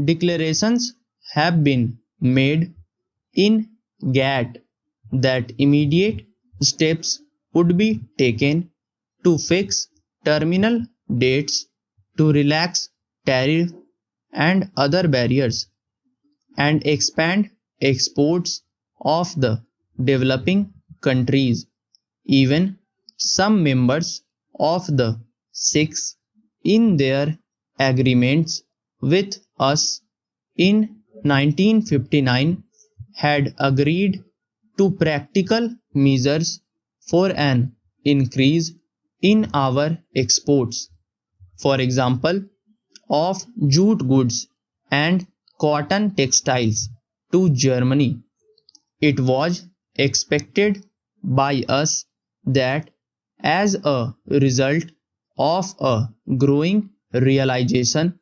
declarations have been made in GATT that immediate steps would be taken to fix terminal dates, to relax tariff and other barriers, and expand exports of the developing countries. Even some members of the six in their agreements with us in 1959 had agreed to practical measures for an increase in our exports, for example, of jute goods and cotton textiles to Germany. It was expected by us that as a result of a growing realization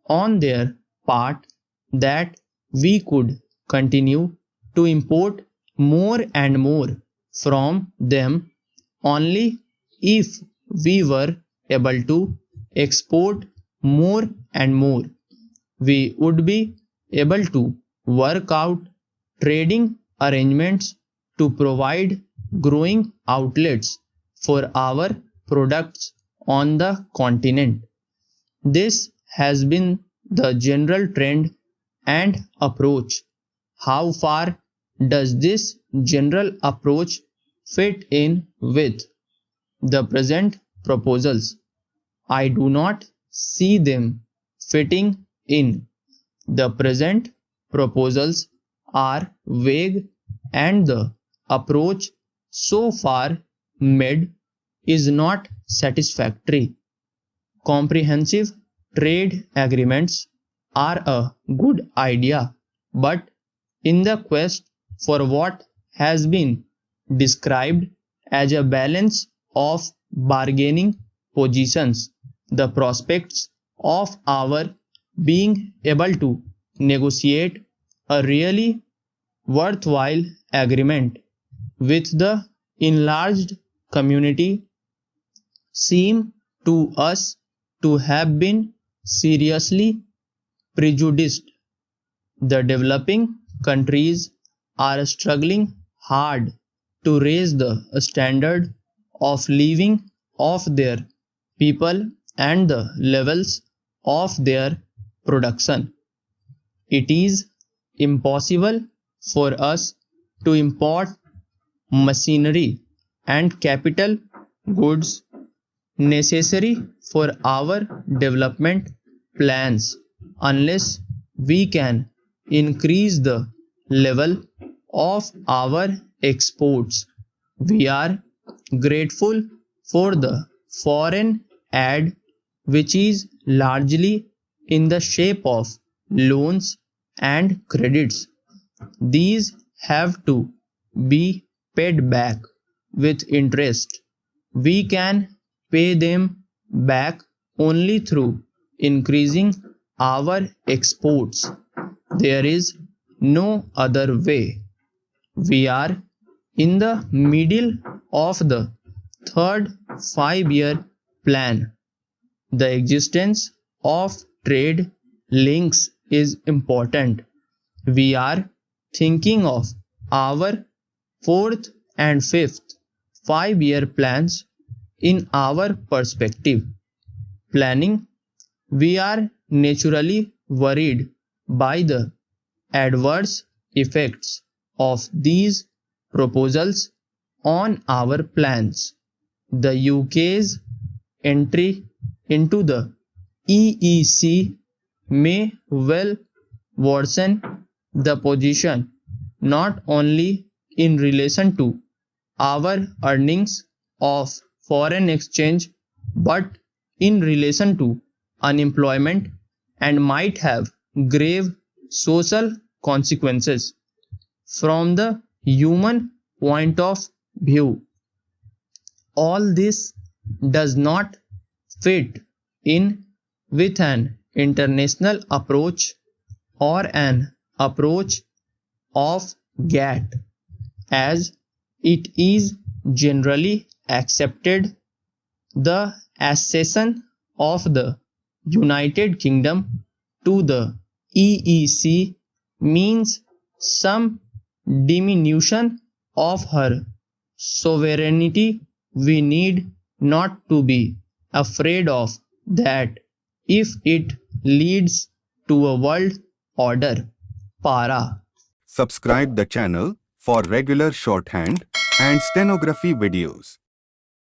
on their part that we could continue to import more and more from them only if we were able to export more and more. We would be able to work out trading arrangements to provide growing outlets for our products on the continent. This has been the general trend and approach. How far does this general approach fit in with the present proposals? I do not see them fitting in. The present proposals are vague and the approach so far made is not satisfactory. Comprehensive trade agreements are a good idea, but in the quest for what has been described as a balance of bargaining positions, the prospects of our being able to negotiate a really worthwhile agreement with the enlarged community seem to us to have been seriously prejudiced. The developing countries are struggling hard to raise the standard of living of their people and the levels of their production. It is impossible for us to import machinery and capital goods necessary for our development plans unless we can increase the level of our exports. We are grateful for the foreign aid, which is largely in the shape of loans and credits. These have to be paid back with interest. We can pay them back only through increasing our exports. There is no other way. We are in the middle of the third 5-year plan. The existence of trade links is important. We are thinking of our fourth and fifth 5-year plans in our perspective. Planning, we are naturally worried by the adverse effects of these proposals on our plans. The UK's entry into the EEC may well worsen the position not only in relation to our earnings of foreign exchange but in relation to unemployment and might have grave social consequences. From the human point of view, all this does not fit in with an international approach or an approach of GATT, as it is generally accepted. The accession of the United Kingdom to the EEC means some diminution of her sovereignty. We need not to be afraid of that if it leads to a world order. Para. Subscribe the channel for regular shorthand and stenography videos.